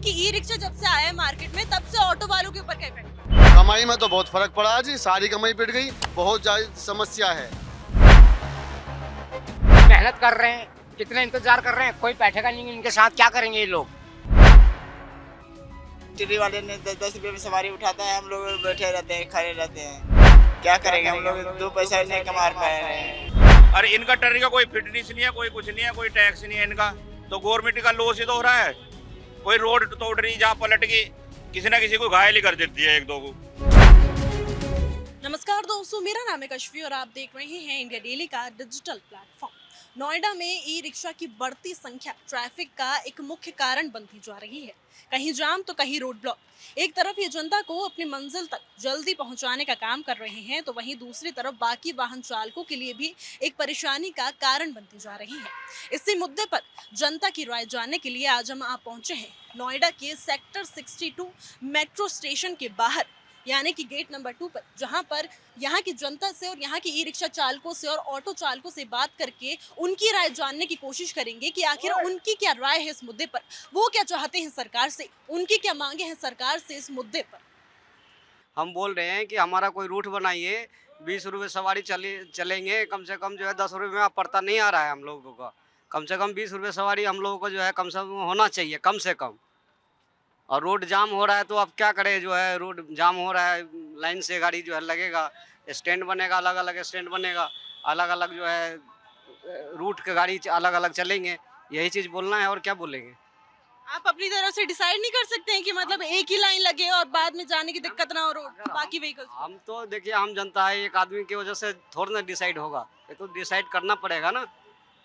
कि e rickshaw जब से आया है मार्केट में तब से ऑटो वालों के ऊपर क्या इफेक्ट पड़ा है? कमाई में तो बहुत फर्क पड़ा है जी, सारी कमाई पिट गई, बहुत ज्यादा समस्या है। मेहनत कर रहे हैं, कितने इंतजार कर रहे हैं, कोई बैठेगा नहीं इनके साथ, क्या करेंगे ये लोग। टिकट वाले ने 10-10 रुपए में सवारी उठाता है, हम लोग बैठे रहते हैं, खड़े रहते हैं, क्या करेंगे हम लोग, 2 पैसा नहीं कमा पा रहे हैं। अरे इनका ट्रेन का कोई फिटनेस नहीं है, कोई कुछ नहीं है, कोई टैक्स नहीं है इनका, तो गवर्नमेंट का लॉस ही तो हो रहा है। कोई रोड तोड़ रही, जहाँ पलट गई किसी ना किसी को घायल ही कर देती है, एक दो को। नमस्कार दोस्तों, मेरा नाम है कश्मी और आप देख रहे हैं इंडिया डेली का डिजिटल प्लेटफॉर्म। नोएडा में ई रिक्शा की बढ़ती संख्या ट्रैफिक का एक मुख्य कारण बनती जा रही है। कहीं जाम तो कहीं रोड ब्लॉक। एक तरफ ये जनता को अपनी मंजिल तक जल्दी पहुंचाने का काम कर रहे हैं, तो वहीं दूसरी तरफ बाकी वाहन चालकों के लिए भी एक परेशानी का कारण बनती जा रही है। इसी मुद्दे पर जनता की राय जानने के लिए आज हम आप पहुंचे हैं नोएडा के सेक्टर 62 मेट्रो स्टेशन के बाहर, यानी कि गेट नंबर 2 पर, जहां पर यहाँ की जनता से और यहाँ की ई रिक्शा चालकों से और ऑटो चालकों से बात करके उनकी राय जानने की कोशिश करेंगे कि आखिर उनकी क्या राय है इस मुद्दे पर, वो क्या चाहते हैं सरकार से, उनकी क्या मांगे हैं सरकार से इस मुद्दे पर। हम बोल रहे हैं कि हमारा कोई रूट बनाइए, 20 रुपये सवारी चलेंगे, कम से कम जो है 10 रुपये में आप पड़ता नहीं आ रहा है हम लोगों का, कम से कम 20 रुपये सवारी हम लोगों को जो है कम से कम होना चाहिए, कम से कम। और रोड जाम हो रहा है तो अब क्या करें, जो है रोड जाम हो रहा है, लाइन से गाड़ी जो है लगेगा, स्टैंड बनेगा, अलग अलग स्टैंड बनेगा, अलग अलग जो है रूट के गाड़ी अलग अलग चलेंगे, यही चीज़ बोलना है और क्या बोलेंगे। आप अपनी तरफ से डिसाइड नहीं कर सकते हैं कि मतलब एक ही लाइन लगे और बाद में जाने की दिक्कत ना हो रोड बाकी व्हीकल्स? हम तो देखिए, हम जनता है, एक आदमी की वजह से थोड़ा ना डिसाइड होगा, ये तो डिसाइड करना पड़ेगा ना,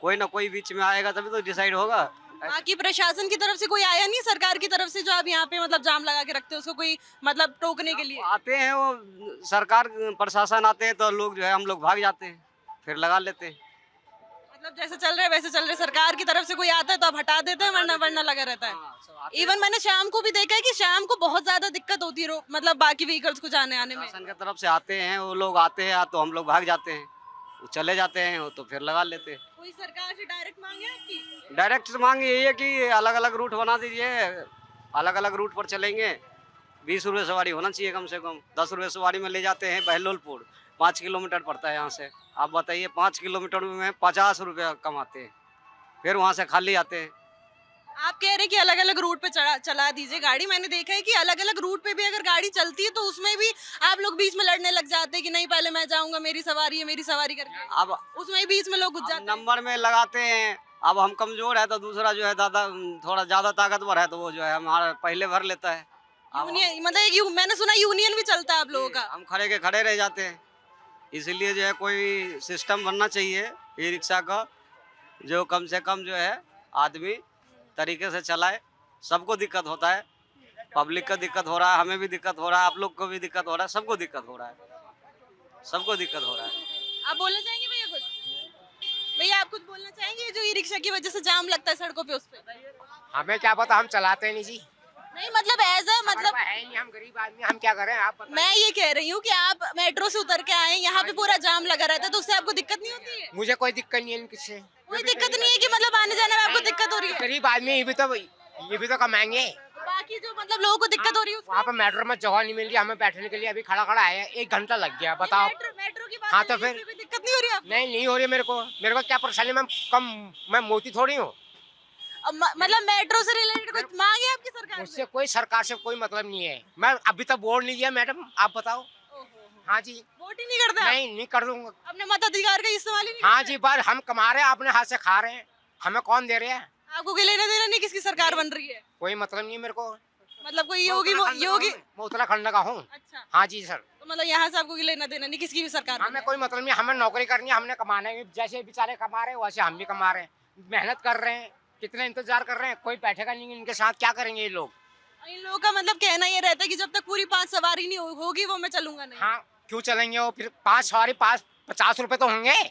कोई ना कोई बीच में आएगा तभी तो डिसाइड होगा। बाकी प्रशासन की तरफ से कोई आया नहीं, सरकार की तरफ से, जो आप यहाँ पे मतलब जाम लगा के रखते हो उसको कोई मतलब टोकने के लिए? आते हैं वो सरकार प्रशासन आते हैं तो लोग जो है हम लोग भाग जाते हैं, फिर लगा लेते हैं। मतलब जैसे चल रहे वैसे चल रहे, सरकार की तरफ से कोई आता है तो आप हटा देते हैं, वरना वरना लगा रहता है। इवन मैंने शाम को भी देखा है कि शाम को बहुत ज्यादा दिक्कत होती है मतलब बाकी व्हीकल्स को जाने आने में। प्रशासन की तरफ से आते हैं, वो लोग आते हैं तो हम लोग भाग जाते हैं, वो चले जाते हैं वो तो फिर लगा लेते हैं। कोई सरकार से डायरेक्ट मांगे आपकी? डायरेक्ट मांग यही है कि अलग अलग रूट बना दीजिए, अलग अलग रूट पर चलेंगे, 20 रुपये सवारी होना चाहिए कम से कम। 10 रुपये सवारी में ले जाते हैं बहलोलपुर, 5 किलोमीटर पड़ता है यहाँ से, आप बताइए 5 किलोमीटर में 50 रुपये कमाते हैं, फिर वहाँ से खाली आते हैं। आप कह रहे हैं कि अलग अलग रूट पे चला दीजिए गाड़ी। मैंने देखा है कि अलग अलग रूट पे भी अगर गाड़ी चलती है तो उसमें भी आप लोग बीच में लड़ने लग जाते हैं कि नहीं पहले मैं जाऊंगा, मेरी सवारी है, मेरी सवारी करके। अब उसमें बीच में लोग घुस जाते हैं। नंबर में लगाते हैं, अब हम कमजोर है तो दूसरा जो है दादा थोड़ा ज्यादा ताकतवर है तो वो जो है हमारा पहले भर लेता है। यूनियन मतलब मैंने सुना यूनियन भी चलता है आप लोगों का? हम खड़े के खड़े रह जाते हैं, इसीलिए जो है कोई सिस्टम बनना चाहिए ई रिक्शा का, जो कम से कम जो है आदमी तरीके से चलाए। सबको दिक्कत होता है, पब्लिक का दिक्कत हो रहा है, हमें भी दिक्कत हो रहा है, आप लोग को भी दिक्कत हो रहा है, सबको दिक्कत हो रहा है, सबको दिक्कत हो रहा है। आप बोलना चाहेंगे भैया कुछ? भैया आप कुछ बोलना चाहेंगे जो ई रिक्शा की वजह से जाम लगता है सड़कों पे उस पे? हमें क्या पता, हम चलाते नहीं जी, नहीं मतलब एज अ मतलब है नहीं, हम गरीब आदमी, हम क्या करें आप बताइए। मैं ये कह रही हूँ कि आप मेट्रो से उतर के आए, यहाँ पे पूरा जाम लगा रहता है, तो उससे आपको दिक्कत नहीं होती है? मुझे कोई दिक्कत नहीं है इनसे, कोई दिक्कत नहीं है कि मतलब आने जाने में आपको दिक्कत हो रही है? गरीब आदमी ये भी तो कमाएंगे। बाकी जो मतलब लोगों को दिक्कत हो रही है वहाँ पे मेट्रो में जगह नहीं मिल रही, हमें बैठने के लिए अभी खड़ा खड़ा है, 1 घंटा लग गया, बताओ। मेट्रो की बात हाँ, कर तो रही है, फिर? इसमें भी दिक्कत नहीं हो रही है आपको? नहीं हो रही मेरे को क्या परेशानी, मैं मोती थोड़ी हूँ। अब मतलब मेट्रो से रिलेटेड कुछ मांग है आपकी सरकार मुझसे से? कोई सरकार से कोई मतलब नहीं है, मैं अभी तक वोट नहीं दिया मैडम, आप बताओ। हाँ जी, वोट ही नहीं करते आप? नहीं कर दूंगा। अपने मताधिकार का इस्तेमाल ही नहीं हाँ करते? जी, पर हम कमा रहे हैं, अपने हाथ से खा रहे हैं, हमें कौन दे रहे हैं? आपको कोई लेना देना नहीं किसकी सरकार बन रही है? कोई मतलब नहीं मेरे को। मतलब कोई योगी मैं उत्तराखंड का हूँ। अच्छा, हाँ जी सर, तो मतलब यहाँ से आपको कोई लेना देना नहीं किसकी भी सरकार हमें कोई मतलब नहीं, हमें नौकरी करनी है, हमने कमाना है, जैसे बेचारे कमा रहे हैं वैसे हम भी कमा रहे हैं, मेहनत कर रहे हैं, कितने इंतजार कर रहे हैं, कोई बैठेगा नहीं इनके साथ, क्या करेंगे ये लोग। इन लोगों का मतलब कहना ये रहता है कि जब तक पूरी 5 सवारी नहीं होगी वो मैं चलूंगा नहीं। हाँ, क्यों चलेंगे वो, फिर 5 सवारी 50 रुपए तो होंगे,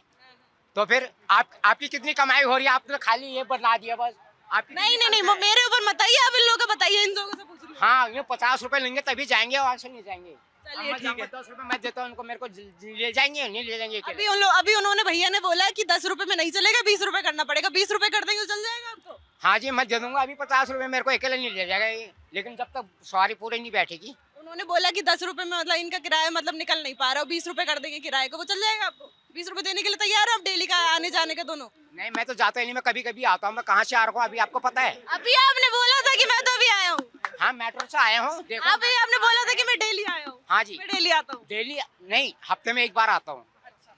तो फिर आपकी कितनी कमाई हो रही है, आपने खाली ये बना दिया बस। आपकी नहीं मेरे ऊपर मत आइए, आप इन लोगों का बताइए, इन लोगों से पूछ रही हूँ। हाँ, ये 50 रुपए लेंगे तभी जाएंगे, वहाँ से नहीं जाएंगे। चलिए ठीक है। 10 रुपए मैं देता हूँ उनको, मेरे को ले जाएंगे नहीं ले जाएंगे अकेले? अभी उन्होंने भैया ने बोला कि 10 रुपए में नहीं चलेगा, 20 रुपए करना पड़ेगा। 20 रुपए कर देंगे तो चल जाएगा आपको? हाँ जी मैं दे दूंगा, अभी 50 रुपए मेरे को अकेले नहीं ले जाएगा ये, लेकिन जब तक सवारी पूरी नहीं बैठेगी। उन्होंने बोला कि 10 रुपए में मतलब इनका किराया मतलब निकल नहीं पा रहा, 20 रुपए कर देंगे किराए को, वो चल जाएगा आपको? 20 रुपए देने के लिए तैयार है आप डेली का आने जाने का दोनों? नहीं मैं तो जाता ही नहीं, मैं कभी कभी आता हूँ। मैं कहाँ से आ रहा हूँ अभी आपको पता है? अभी आपने बोला था कि मैं तो अभी आया हूँ। हाँ मेट्रो से आया हूँ, देखो। अभी आपने बोला था कि मैं डेली आया हूँ। हाँ जी मैं डेली आता हूँ। डेली नहीं, हफ्ते में एक बार आता हूँ।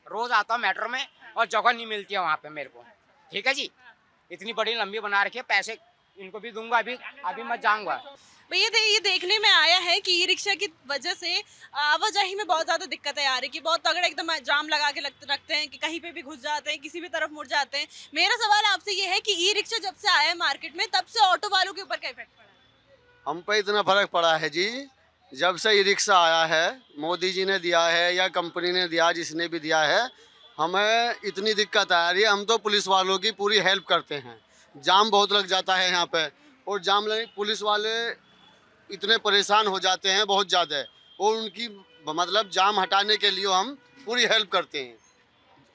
रोज आता हूँ मेट्रो में, और जगह नहीं मिलती है वहाँ पे मेरे को। ठीक है जी, इतनी बड़ी लंबी बना रखी है, पैसे इनको भी दूंगा, अभी मैं जाऊंगा। भैया ये देखने में आया है कि ई रिक्शा की वजह से आवाजाही में बहुत ज्यादा दिक्कतें आ रही, कि बहुत तगड़ा एकदम जाम लगा के रखते हैं, कि कहीं पे भी घुस जाते हैं, किसी भी तरफ मुड़ जाते हैं। मेरा सवाल आपसे ये है कि ई रिक्शा जब से आया है मार्केट में, तब से ऑटो वालों के ऊपर क्या इफेक्ट पड़ा है? हम पे इतना फर्क पड़ा है जी, जब से ई रिक्शा आया है, मोदी जी ने दिया है या कंपनी ने दिया, जिसने भी दिया है, हमें इतनी दिक्कत आ रही है। हम तो पुलिस वालों की पूरी हेल्प करते हैं। जाम बहुत लग जाता है यहाँ पे, और जाम लगे पुलिस वाले इतने परेशान हो जाते हैं बहुत ज़्यादा, और उनकी मतलब जाम हटाने के लिए हम पूरी हेल्प करते हैं।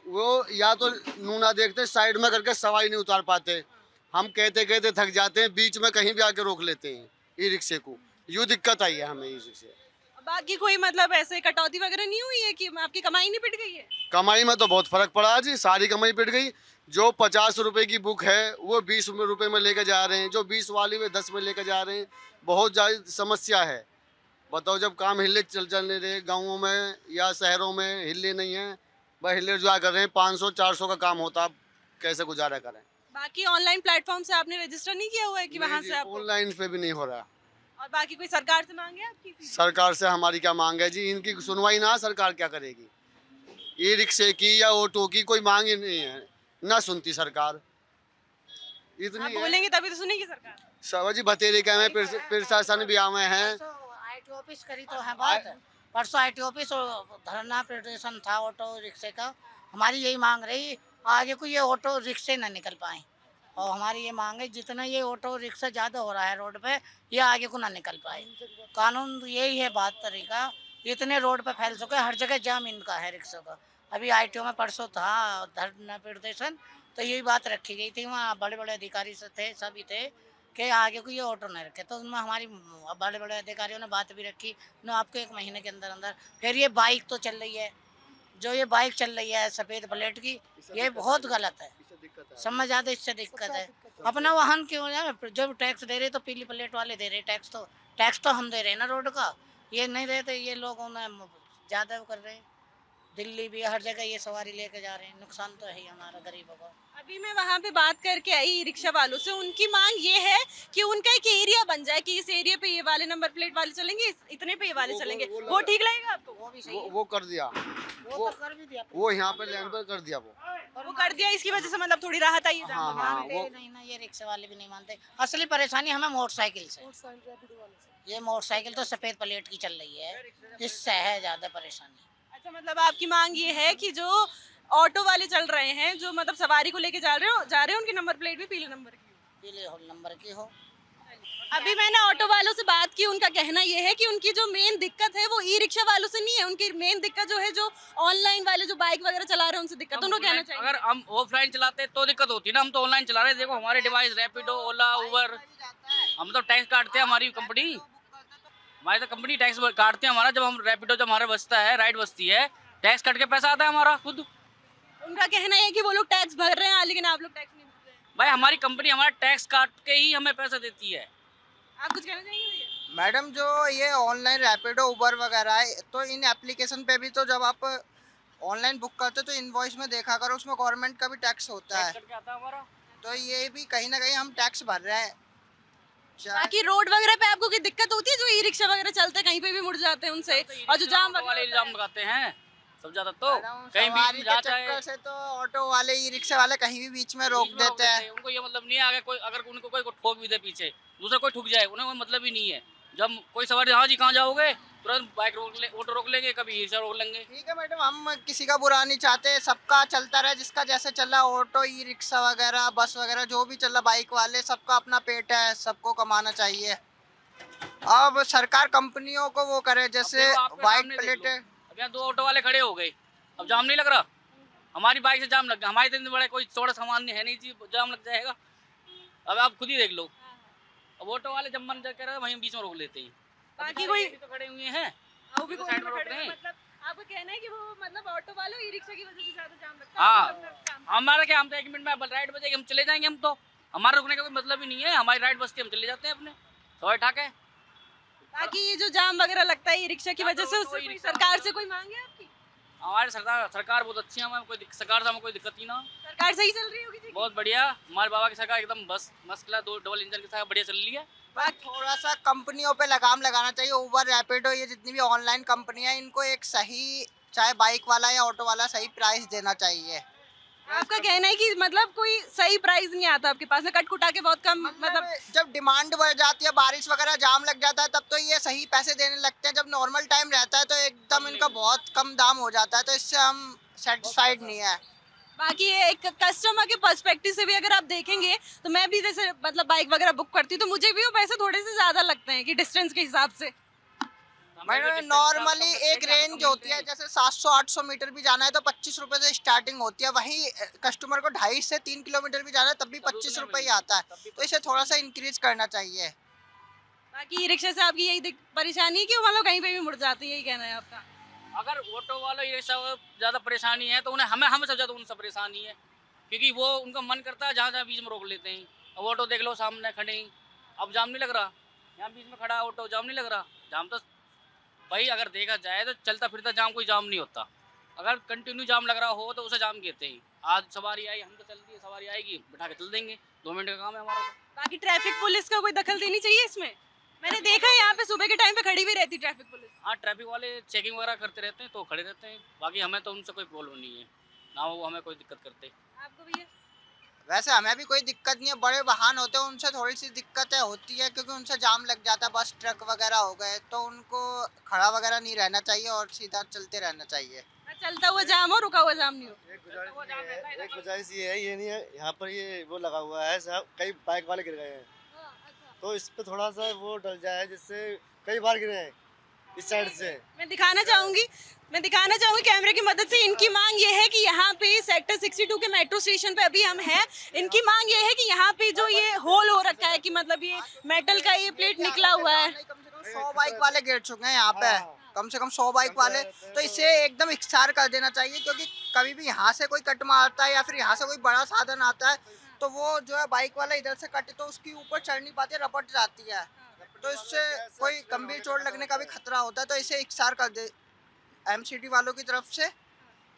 वो या तो नूना देखते साइड में करके सवारी नहीं उतार पाते, हम कहते कहते थक जाते हैं, बीच में कहीं भी आके रोक लेते हैं ई रिक्शे को। यूँ दिक्कत आई है हमें ई रिक्शे। बाकी कोई मतलब ऐसे कटौती वगैरह नहीं हुई है कि आपकी कमाई नहीं पिट गई है? कमाई में तो बहुत फर्क पड़ा जी, सारी कमाई पिट गई। जो 50 रुपए की बुक है वो 20 रुपए में लेके जा रहे हैं, जो 20 वाली वे 10 में लेके जा रहे हैं। बहुत ज़्यादा समस्या है। बताओ, जब काम हिले चलने रहे गाँवों में या शहरों में, हिले नहीं है, बस हिले जुआ कर रहे हैं। 500-400 का काम होता, अब कैसे गुजारा करें? बाकी ऑनलाइन प्लेटफॉर्म से आपने रजिस्टर नहीं किया हुआ है कि वहाँ से आप? ऑनलाइन पे भी नहीं हो रहा। और बाकी कोई सरकार से मांगे आपकी? सरकार से हमारी क्या मांग है जी, इनकी सुनवाई ना, सरकार क्या करेगी? ई रिक्शे की या ऑटो की कोई मांग ही नहीं है, ना सुनती सरकार। आप इतनी बोलेंगे तभी तो सुनेगी सरकार। सब जी बतेरे का में प्रशासन भी आवे हैं। आईटी ऑफिस करी तो है बात। परसों आईटी ऑफिस और धरना प्रदर्शन था ऑटो रिक्शे का। हमारी यही मांग रही, आगे को ये ऑटो रिक्शे न निकल पाए, और हमारी ये मांग है जितना ये ऑटो रिक्शा ज़्यादा हो रहा है रोड पे, ये आगे को ना निकल पाए। कानून यही है बात तरीका, इतने रोड पे फैल चुके, हर जगह जाम इनका है रिक्शों का। अभी आईटीओ में परसों था धरना प्रदर्शन, तो यही बात रखी गई थी, वहाँ बड़े बड़े अधिकारी से थे, सभी थे कि आगे को ये ऑटो न रखे। तो उनमें हमारी बड़े बड़े अधिकारियों ने बात भी रखी न, आपको 1 महीने के अंदर अंदर। फिर ये बाइक तो चल रही है, जो ये बाइक चल रही है सफ़ेद प्लेट की, ये बहुत गलत है। समझ आते, इससे दिक्कत है। अपना वाहन क्यों है, जब टैक्स दे रहे तो पीली प्लेट वाले दे रहे टैक्स तो हम दे रहे हैं ना रोड का, ये नहीं देते। ये लोग ज़्यादा कर रहे हैं, दिल्ली भी हर जगह ये सवारी लेके जा रहे हैं, नुकसान तो है ही हमारा गरीबों को। अभी मैं वहाँ पे बात करके आई रिक्शा वालों से, उनकी मांग ये है कि उनका एक एरिया बन जाए, कि इस एरिया पे ये वाले नंबर प्लेट वाले चलेंगे, इतने पे ये वाले चलेंगे। वो ठीक लगेगा आपको? वो भी सही है, वो कर दिया, वो तो कर भी दिया, वो यहाँ पे लैंड पर कर दिया। वो कर दिया, इसकी वजह से मतलब थोड़ी राहत आई है जाम हाँ, में। हाँ, मानते ही नहीं ना, ये रिक्शे वाले भी नहीं मानते। असली परेशानी हमें मोटरसाइकिल से, ये मोटरसाइकिल तो सफ़ेद प्लेट की चल रही है, इससे है ज़्यादा परेशानी। अच्छा, मतलब आपकी मांग ये है कि जो ऑटो वाले चल रहे हैं, जो मतलब सवारी को लेके जा रहे हैं, उनकी नंबर प्लेट भी पीले नंबर की हो। पीले नंबर की हो। अभी मैंने ऑटो वालों से बात की, उनका कहना ये है कि उनकी जो मेन दिक्कत है वो ई रिक्शा वालों से नहीं है, उनकी मेन दिक्कत जो है, जो ऑनलाइन वाले जो बाइक वगैरह चला रहे हैं उनसे दिक्कत। उनको कहना चाहिए, अगर हम ऑफलाइन चलाते तो दिक्कत होती है ना, हम तो ऑनलाइन चला रहे हैं। देखो हमारे डिवाइस रैपिडो, ओला, उबर, हम तो टैक्स काटते हैं, हमारी कंपनी, हमारी तो कंपनी टैक्स काटते हैं हमारा। जब हम रैपिडो जब हमारा बचता है, राइड बचती है, टैक्स कट के पैसा आता है हमारा खुद। उनका कहना है कि वो लोग टैक्स भर रहे हैं लेकिन आप लोग टैक्स नहीं भर रहे हैं। भाई हमारी कंपनी हमारा टैक्स काट के ही हमें पैसा देती है। आप कुछ कहना चाहेंगे भैया? मैडम, जो ये ऑनलाइन रैपिडो, उबर वगैरह है, तो इन एप्लीकेशन पे भी तो जब आप ऑनलाइन बुक करते हो तो इनवॉइस में देखा करो, उसमें गवर्नमेंट का भी टैक्स होता है। टैक्स कट के आता है हमारा। तो ये भी कहीं ना कहीं हम टैक्स भर रहे हैं। बाकी रोड वगैरह पे आपको कोई दिक्कत होती है, जो ई रिक्शा वगैरह चलते हैं कहीं पे भी मुड़ जाते हैं उनसे, और जो जाम वाले वगैरह इल्जाम लगाते हैं सब ज्यादा, तो मैडम, कहीं सवारी भी के जाता है चक्कर से तो ऑटो वाले, ई रिक्शा वाले कहीं भी बीच में रोक देते हैं। उनको ये मतलब नहीं है, आगे कोई अगर उनको कोई ठोक भी दे पीछे, दूसरा कोई ठुक जाए, उन्हें कोई मतलब ही नहीं है। जब कोई सवारी, हाँ जी कहाँ जाओगे, तुरंत बाइक ऑटो रोक लेंगे, कभी रिक्शा रोक लेंगे। ठीक है मैडम, हम किसी का बुरा नहीं चाहते, सबका चलता रहे, जिसका जैसे चल रहा, ऑटो, ई रिक्शा वगैरह, बस वगैरह जो भी चल रहा, बाइक वाले, सबका अपना पेट है, सबको कमाना चाहिए। अब सरकार कंपनियों को वो करे, जैसे अब देखो आपके वाइट सामने देख प्लेट लो। अब यहाँ 2 ऑटो वाले खड़े हो गए, अब जाम नहीं लग रहा? हमारी बाइक से जाम लग गया, हमारे इतने बड़े कोई थोड़ा सामान नहीं है नहीं जी, जाम लग जाएगा। अब आप खुद ही देख लो, अब ऑटो वाले जब मन कर रहे हैं वहीं बीच में रोक लेते हैं। बाकी कोई तो खड़े हुए हैं, वो भी तो कोई साइड में खड़े रोक रहे हैं, हैं। मतलब आपका कहना है कि वो मतलब ऑटो वालों ई रिक्शा की वजह से ज्यादा जाम लगता है। हाँ, आपको अपना काम- हमारा क्या, हम तो 1 मिनट में राइड बजेगी हम चले जाएंगे, हम तो हमारा रुकने का कोई मतलब ही नहीं है, हमारी राइड बजती है हम चले जाते हैं अपने सवाई ठाक है। बाकी ये जो जाम वगैरह लगता है ई रिक्शा की वजह से, तो उससे ई कोई रिक्शा- सरकार से कोई मांग है आपकी? हमारी सरकार बहुत अच्छी है, हमें कोई सरकार से हमें कोई दिक्कत ही ना। सरकार सही चल रही होगी जी? बहुत बढ़िया, हमारे बाबा की सरकार एकदम बस मस्त क्लास, 2 डबल इंजन के साथ बढ़िया चल रही है। थोड़ा सा कंपनियों पे लगाम लगाना चाहिए। उबर, रैपिडो, ये जितनी भी ऑनलाइन कंपनियां, इनको एक सही, चाहे बाइक वाला या ऑटो वाला, सही प्राइस देना चाहिए। आपका कहना है कि मतलब कोई सही प्राइस नहीं आता आपके पास में, कट कुटा के बहुत कम, मतलब जब डिमांड बढ़ जाती है, बारिश वगैरह जाम लग जाता है, तब तो ये सही पैसे देने लगते हैं। जब नॉर्मल टाइम रहता है तो एकदम इनका बहुत कम दाम हो जाता है, तो इससे हम सेटिस्फाइड नहीं है। बाकी ये एक कस्टमर के पर्सपेक्टिव से भी अगर आप देखेंगे तो मैं भी जैसे मतलब बाइक वगैरह बुक करती हूँ तो मुझे भी वो पैसे थोड़े से ज्यादा लगते हैं कि डिस्टेंस के हिसाब से। मैंने नॉर्मली एक रेंज होती है, जैसे 700-800 मीटर भी जाना है तो 25 रुपए से स्टार्टिंग होती है। वहीं कस्टमर को 2.5 से 3 किलोमीटर भी जाना है तब भी 25 रुपए ही आता है, तो इसे थोड़ा सा इंक्रीज करना चाहिए। बाकी ई रिक्शा से आपकी यही परेशानी है कि वो मतलब कहीं पे भी मुड़ जाती है, यही कहना है आपका? अगर ऑटो वाला ये सब ज़्यादा परेशानी है तो उन्हें हमें सबसे ज़्यादा उनसे परेशानी है, क्योंकि वो उनका मन करता है जहाँ जहाँ बीच में रोक लेते हैं। अब ऑटो देख लो सामने खड़े हैं, अब जाम नहीं लग रहा, यहाँ बीच में खड़ा है ऑटो, जाम नहीं लग रहा। जाम तो भाई अगर देखा जाए तो चलता फिरता जाम कोई जाम नहीं होता, अगर कंटिन्यू जाम लग रहा हो तो उसे जाम कहते हैं। आज सवारी आई, हम तो चलती है, सवारी आएगी बिठा के चल देंगे, 2 मिनट का काम है हमारा। बाकी ट्रैफिक पुलिस का कोई दखल देनी चाहिए इसमें? मैंने देखा है यहाँ पे सुबह के टाइम पे खड़ी भी रहती ट्रैफिक पुलिस। हाँ, ट्रैफिक वाले चेकिंग वगैरह करते रहते हैं तो खड़े रहते हैं, बाकी हमें तो उनसे कोई प्रॉब्लम नहीं है, ना वो हमें कोई दिक्कत करते। आपको भैया? वैसे हमें भी कोई दिक्कत नहीं है, बड़े वाहन होते हैं उनसे थोड़ी सी दिक्कतें होती है, क्योंकि उनसे जाम लग जाता है। बस ट्रक वगैरह हो गए तो उनको खड़ा वगैरह नहीं रहना चाहिए और सीधा चलते रहना चाहिए। चलता हुआ जाम हो, रुका हुआ जाम नहीं हो। एक गुजारिश ये है, ये नहीं है यहाँ पर ये वो लगा हुआ है साहब, कई बाइक वाले गिर गए हैं तो इस पे थोड़ा सा वो डल जाए, जिससे कई बार गिरे हैं इस साइड से। मैं दिखाना चाहूंगी कैमरे की मदद से। इनकी मांग ये है कि यहाँ पे सेक्टर 62 के मेट्रो स्टेशन पे अभी हम हैं। इनकी मांग ये है कि यहाँ पे जो ये होल हो रखा है, कि मतलब ये मेटल का ये प्लेट निकला हुआ है, कम से कम 100 बाइक वाले गिर चुके हैं यहाँ पे, कम से कम 100 बाइक वाले। तो इसे एकदम इकसार कर देना चाहिए, क्योंकि कभी भी यहाँ से कोई कट मारता है या फिर यहाँ से कोई बड़ा साधन आता है तो वो जो है बाइक वाला इधर से कटे तो उसकी ऊपर चढ़ नहीं पाती, रपट जाती है, तो इससे कोई गंभीर चोट लगने का भी खतरा होता है। तो इसे इकसार कर दे एमसीडी वालों की तरफ से,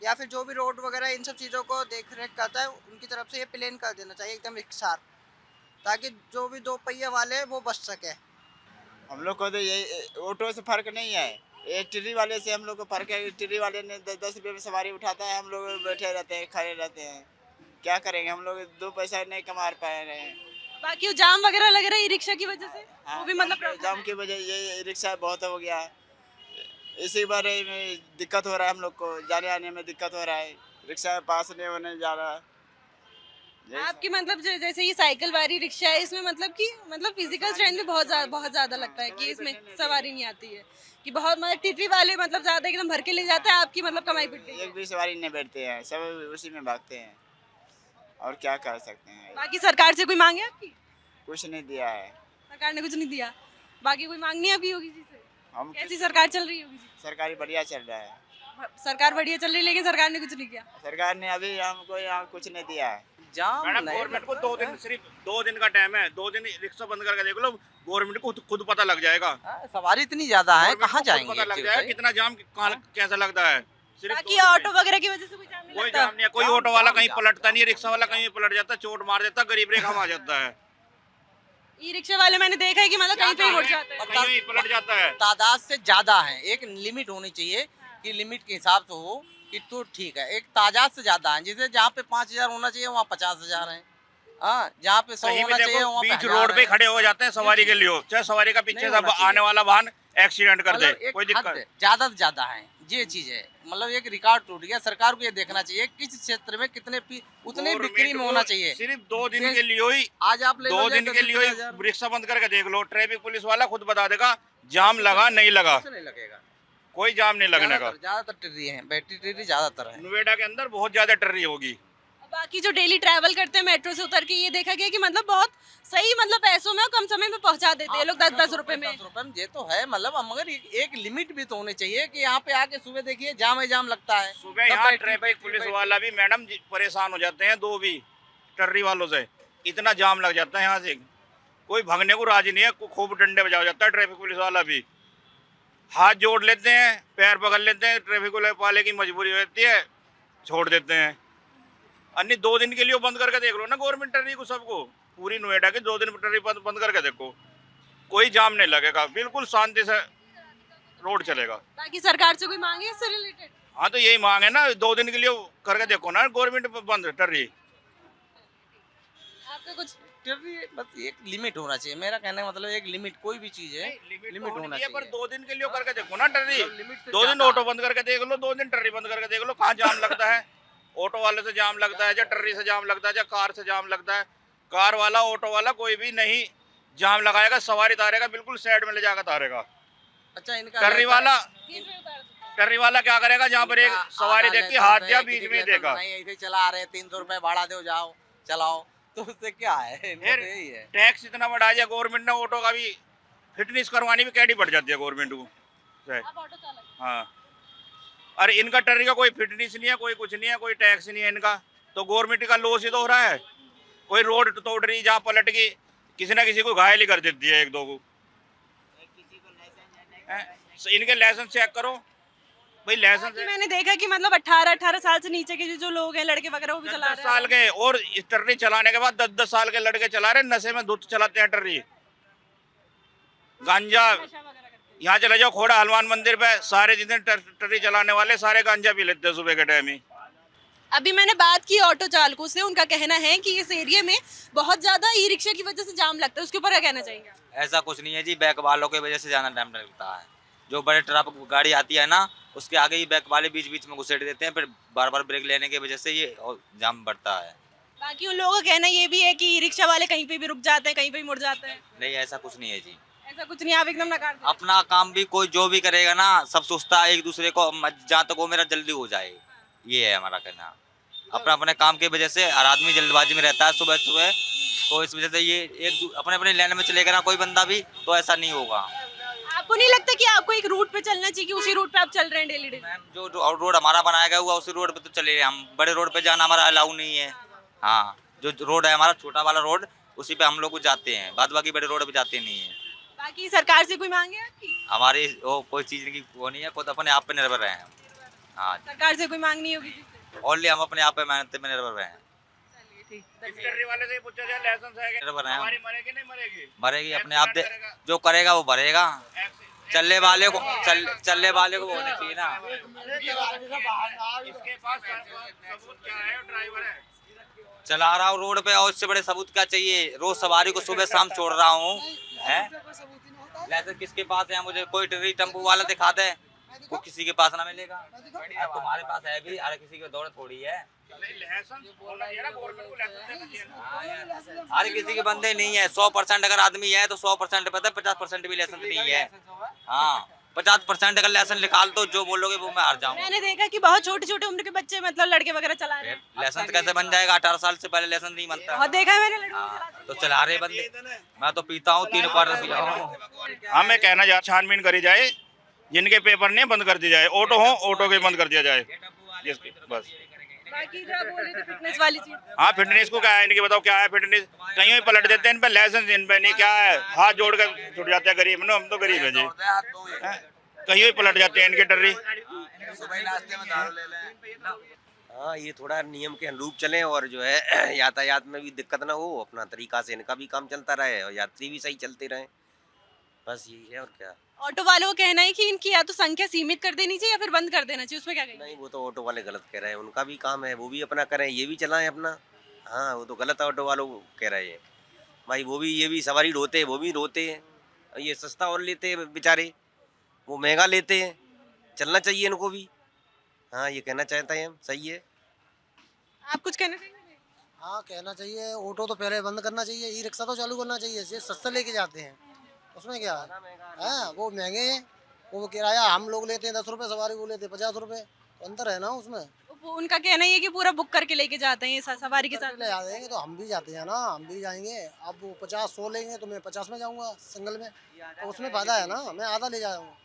या फिर जो भी रोड वगैरह इन सब चीज़ों को देख रेख करता है उनकी तरफ से ये प्लेन कर देना चाहिए एकदम इकसार, ताकि जो भी 2 पहिए वाले हैं वो बच सके। हम लोग को तो यही ऑटो से फर्क नहीं है, ये टिर्री वाले से हम लोग को फर्क है। टिर्री वाले ने 10 रुपये में सवारी उठाता है, हम लोग बैठे रहते हैं, खड़े रहते हैं, क्या करेंगे, हम लोग 2 पैसा नहीं कमा पा रहे हैं। बाकी वो जाम वगैरह लग रहा है ई रिक्शा की वजह से, हाँ, वो भी मतलब जाम की वजह ये रिक्शा बहुत हो गया है, इसी बारे में दिक्कत हो रहा है, हम लोग को जाने आने में दिक्कत हो रहा है, रिक्शा पास नहीं होने जा रहा। आपकी मतलब जैसे ये साइकिल वाली रिक्शा है, इसमें मतलब फिजिकल स्ट्रेंथ भी बहुत ज्यादा लगता है कि इसमें सवारी नहीं आती है, कि बहुत मतलब टिटरी वाले मतलब ज्यादा एकदम भर के ले जाते हैं, आपकी मतलब कमाई पिटती है। एक भी सवारी नहीं बैठते हैं, सब उसी में भागते हैं, और क्या कर सकते हैं। बाकी सरकार से कोई मांग है आपकी? कुछ नहीं दिया है, सरकार ने कुछ नहीं दिया। बाकी कोई मांग नहीं है आपकी योगी जी से? हम कैसी सरकार चल रही है योगी जी? सरकारी बढ़िया चल रहा है, सरकार बढ़िया चल रही है लेकिन सरकार ने कुछ नहीं किया। सरकार ने अभी हमको यहाँ कुछ नहीं दिया है। जाम मैडम नहीं गवर्नमेंट को 2 दिन, सिर्फ 2 दिन का टाइम है, 2 दिन रिक्शा बंद करके देख लो, गवर्नमेंट को खुद पता लग जाएगा। सवारी इतनी ज्यादा है, गवर्नमेंट को कहाँ खुद जाएंगे पता लग जाएगा कितना जाम कहाँ कैसा लगता है। सिर्फ बाकी 2 दिन ऑटो वगैरह की वजह से कोई जाम नहीं कोई लगता। जाम नहीं है, कोई ऑटो वाला कहीं पलटता नहीं है, रिक्शा वाला कहीं पलट जाता है, चोट मार देता है, गरीब रेखा में आ जाता है, ई रिक्शा वाले मैंने देखा है कि मतलब कहीं पे उड़ जाते हैं। कहीं पलट जाता है। तादाद से ज्यादा है, एक लिमिट होनी चाहिए कि लिमिट के हिसाब से हो कि तो ठीक है। एक तादाद से ज्यादा है, जैसे जहाँ पे 5000 होना चाहिए वहाँ 50,000 है, हाँ जहाँ पे 100 कहीं भी होना चाहिए देखो वहाँ पे बीच 1000 रोड पे है। खड़े हो जाते हैं सवारी के लिए, चाहे सवारी का पीछे नहीं से होना चाहिए। आने वाला वाहन एक्सीडेंट कर दे, मतलब एक कोई हद दिक्कत है, ज्यादा से ज्यादा है, ये चीज है, मतलब एक रिकॉर्ड टूट गया। सरकार को ये देखना चाहिए किस क्षेत्र में कितने उतने बिक्री में होना चाहिए। सिर्फ 2 दिन के लिए ही, आज आप ले लो 2 दिन के लिए ही रिक्शा बंद करके देख लो, ट्रैफिक पुलिस वाला खुद बता देगा जाम लगा नहीं लगा, नहीं लगेगा, कोई जाम नहीं लगने का। ज्यादातर टिर्री है, बैटरी टिर्री ज्यादातर है। नोएडा के अंदर बहुत ज्यादा टर्री होगी। बाकी जो डेली ट्रैवल करते हैं मेट्रो से उतर के, ये देखा गया कि मतलब बहुत सही, मतलब पैसों में और कम समय में पहुंचा देते हैं लोग 10-10 रुपए में। 10 रुपए में ये तो है, मतलब मगर एक लिमिट भी तो होनी चाहिए कि यहाँ पे आके सुबह देखिए जाम ही जाम लगता है। सुबह यहाँ ट्रैफिक पुलिस वाला भी मैडम परेशान हो जाते हैं, 2 भी टर्री वालों से इतना जाम लग जाता है यहाँ से, कोई भागने को राजी नहीं है, खूब डंडे बजा जाता है ट्रैफिक पुलिस वाला भी, हाथ जोड़ लेते हैं, पैर पकड़ लेते हैं, ट्रैफिक वाले की मजबूरी होती है, छोड़ देते हैं। अन्य 2 दिन के लिए बंद करके देख लो ना गवर्नमेंट टर्री को, सबको पूरी नोएडा के 2 दिन टर्री बंद करके देखो, कोई जाम नहीं लगेगा, बिल्कुल शांति से रोड चलेगा। बाकी सरकार से कोई मांगे इससे रिलेटेड? हाँ तो यही मांग है ना, 2 दिन के लिए करके देखो ना गवर्नमेंट बंद टर्री। आपका कुछ टिर्री बस एक लिमिट होना चाहिए, मेरा कहने का मतलब एक लिमिट, कोई भी चीज है लिमिट होना चाहिए। पर 2 दिन के लिए करके देखो ना टर्री, 2 दिन ऑटो बंद करके देख लो, 2 दिन टर्री बंद करके देख लो, कहाँ जाम लगता है। ऑटो वाले से जाम लगता है, या टर्री से जाम लगता है, या कार से जाम लगता है। कार वाला ऑटो वाला कोई भी नहीं जाम लगाएगा, सवारी तारेगा, बिल्कुल साइड में ले जाकर तारेगा। अच्छा, इनका टर्री वाला क्या करेगा, जहाँ पर एक सवारी देखती हाथ या बीच में देगा, नहीं ऐसे चला रहे 300 रुपए भाड़ा दो, जाओ चलाओ, तो उससे क्या है, यही है। टैक्स इतना बढ़ा दिया गवर्नमेंट ने, ऑटो का भी फिटनेस करवानी भी कैडी पड़ जाती है गवर्नमेंट को। हाँ, अरे इनका टर्री का कोई फिटनेस नहीं है, कोई कुछ नहीं है, कोई टैक्स नहीं है इनका, तो गवर्नमेंट का लॉस ही तो हो रहा है। कोई रोड तोड़ रही, जहाँ पलट गई किसी ना किसी को घायल ही कर देती है, 1-2 को। इनके लाइसेंस चेक करो भाई, लाइसेंस मैंने देखा कि मतलब 18 साल से नीचे के जो लोग हैं, लड़के वगैरह, वो भी चला रहे हैं। 10 साल के, और इस टर्री चलाने के बाद 10-10 साल के लड़के चला रहे, नशे में धुत चलाते हैं टर्री, गांजा। यहाँ चले जाओ खोड़ा हनुमान मंदिर पे, सारे जितने टर्री चलाने वाले सारे गांजा पी लेते हैं सुबह के टाइम ही। अभी मैंने बात की ऑटो चालकों से, उनका कहना है कि इस एरिया में बहुत ज्यादा ई रिक्शा की वजह से जाम लगता है, उसके ऊपर क्या कहना चाहेंगे? ऐसा कुछ नहीं है जी, बैक वालों की वजह से जाना टाइम लगता है। जो बड़े ट्रक गाड़ी आती है ना, उसके आगे ही बैक वाले बीच बीच में घुसेड़ देते हैं, फिर बार बार ब्रेक लेने की वजह से ये जाम बढ़ता है। बाकी उन लोगों का कहना ये भी है कि ई रिक्शा वाले कहीं पे भी रुक जाते हैं, कहीं पे भी मुड़ जाते हैं। नहीं, ऐसा कुछ नहीं है जी, ऐसा कुछ नहीं, आप एकदम नकार दें। अपना काम भी कोई जो भी करेगा ना, सब सोचता है एक दूसरे को, जहाँ तक वो मेरा जल्दी हो जाए, ये है हमारा कहना। अपना अपने काम की वजह से हर आदमी जल्दबाजी में रहता है सुबह सुबह, तो इस वजह से ये अपने अपने लाइन में चलेगा ना कोई बंदा भी, तो ऐसा नहीं होगा। आपको नहीं लगता कि आपको एक रूट पे चलना चाहिए कि उसी रूट पे आप चल रहे हैं डेली डेली? जो रोड हमारा बनाया गया हुआ उसी रोड पे तो चले, हम बड़े रोड पे जाना हमारा अलाउ नहीं है। हाँ, जो रोड है हमारा छोटा वाला रोड, उसी पे हम लोग जाते हैं, बाद बाकी बड़े रोड पे जाते नहीं है। बाकी सरकार से कोई मांगे आपकी? हमारी वो कोई चीज की वो नहीं है, खुद अपने आप पे निर्भर है। हाँ, सरकार से कोई मांग नहीं होगी? ओनली हम अपने आप पे मेहनत में निर्भर हैं। टर्री वाले से पूछा जाए लाइसेंस है क्या? निर्भर हैं, हमारी मरेगी नहीं मरेगी, मरेगी अपने आप, जो करेगा वो भरेगा। चलने वाले को वो होना चाहिए ना। इसके पास सबूत क्या है, ड्राइवर है, चला रहा हूँ रोड पे, और इससे बड़े सबूत क्या चाहिए? रोज सवारी को सुबह शाम छोड़ रहा हूँ, है लाइसेंस किसके पास है? मुझे कोई टेम्पो वाला दिखा दे, वो किसी के पास ना मिलेगा। तुम्हारे पास है भी, अरे किसी की दौड़ थोड़ी है। हर किसी के बंदे नहीं है, 100% अगर आदमी है तो 100% पता है, 50% भी लाइसेंस नहीं है। हाँ, 50% अगर लाइसेंस निकाल दो, जो बोलोगे वो मैं हार जाऊंगा। मैंने देखा कि बहुत छोटे छोटे उम्र के बच्चे, मतलब लड़के वगैरह चला रहे हैं। लाइसेंस कैसे बन जाएगा? 18 साल से पहले लाइसेंस नहीं बनता। बहुत देखा है मैंने लड़कों तो चला रहे बंदे, मैं तो पीता हूँ 3 क्वार्टर पीता हूँ। हमें कहना जा, छानबीन करी जाए, जिनके पेपर नहीं बंद कर दिया जाए, ऑटो हो ऑटो के बंद कर दिया जाए, जिसके बस। बाकी जो आप बोल रहे थे फिटनेस वाली चीज, हाँ, फिटनेस को क्या है इनकी, बताओ क्या है फिटनेस? कहीं भी पलट देते हैं, इन पे लाइसेंस इन पे नहीं, क्या है, हाथ जोड़ कर छुट जाते हैं गरीब ना, हम तो गरीब है जी, कहीं भी पलट जाते हैं इनके टर्री। हाँ, ये थोड़ा नियम के अनुरूप चलें, और जो है यातायात में भी दिक्कत ना हो, अपना तरीका से इनका भी काम चलता रहे और यात्री भी सही चलते रहें, बस यही है और क्या। ऑटो वालों को कहना है कि इनकी या तो संख्या सीमित कर देनी चाहिए या फिर बंद कर देना चाहिए, उसमें क्या कहेंगे? नहीं, वो तो ऑटो वाले गलत कह रहे हैं, उनका भी काम है, वो भी अपना करें, ये भी चलाएं अपना। हाँ, वो तो गलत ऑटो वालों को कह रहे हैं भाई, वो भी ये भी सवारी ढोते हैं, वो भी ढोते हैं, ये सस्ता और लेते हैं बेचारे, वो महंगा लेते हैं, चलना चाहिए इनको भी। हाँ, ये कहना चाहते हैं हम, सही है। आप कुछ कहना चाहेंगे? हाँ, कहना चाहिए। ऑटो तो पहले बंद करना चाहिए, ई रिक्शा तो चालू करना चाहिए। ये सस्ते लेके जाते हैं, उसमें क्या है? हाँ, वो महंगे हैं। वो किराया हम लोग लेते हैं 10 रुपये सवारी, वो लेते हैं 50 रुपये, तो अंतर है ना उसमें। वो उनका कहना ये है कि पूरा बुक करके लेके जाते हैं सवारी के साथ। ले जाते हैं तो हम भी जाते हैं ना, हम भी जाएंगे। अब वो 50-100 लेंगे तो मैं 50 में जाऊँगा सिंगल में, तो उसमें फायदा है ना, मैं आधा ले जाऊँगा।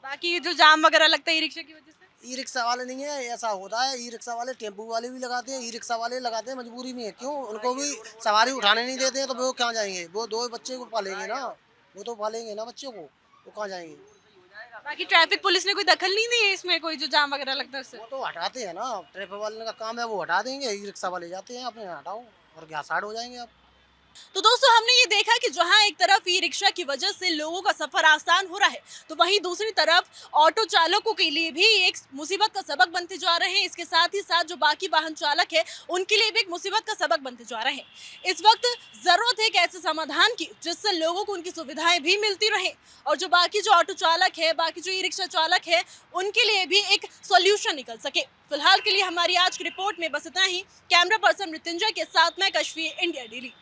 बाकी जो जाम वगैरह लगता है ई रिक्शा की वजह से, ई रिक्शा वाले नहीं है, ऐसा होता है। ई रिक्शा वाले टेम्पू वाले भी लगाते हैं, ई रिक्शा वाले लगाते हैं, मजबूरी में है। क्यों? उनको भी सवारी उठाने नहीं देते हैं, तो वो कहाँ जाएंगे? वो 2 बच्चे को पालेंगे ना, वो तो पालेंगे ना बच्चों को, वो कहाँ जाएंगे? बाकी ट्रैफिक पुलिस ने कोई दखल नहीं दी है इसमें, कोई जो जाम वगैरह लगता है उससे? वो तो हटाते हैं ना, ट्रैफिक वाले का काम है, वो हटा देंगे। ई रिक्शा वाले जाते हैं अपने हटाओ, और क्या साइड हो जाएंगे आप। तो दोस्तों हमने ये देखा कि जहां एक तरफ ई रिक्शा की वजह से लोगों का सफर आसान हो रहा है, तो वहीं दूसरी तरफ ऑटो चालकों के लिए भी एक मुसीबत का सबक बनते जा रहे हैं। इसके साथ ही साथ जो बाकी वाहन चालक है उनके लिए भी एक मुसीबत का सबक बनते जा रहे हैं। इस वक्त जरूरत है एक ऐसे समाधान की जिससे लोगों को उनकी सुविधाएं भी मिलती रहे, और जो बाकी जो ऑटो चालक है, बाकी जो ई रिक्शा चालक है, उनके लिए भी एक सोल्यूशन निकल सके। फिलहाल के लिए हमारी आज की रिपोर्ट में बस इतना ही। कैमरा पर्सन मृत्युंजय के साथ मैं कश्मीर, इंडिया डेली।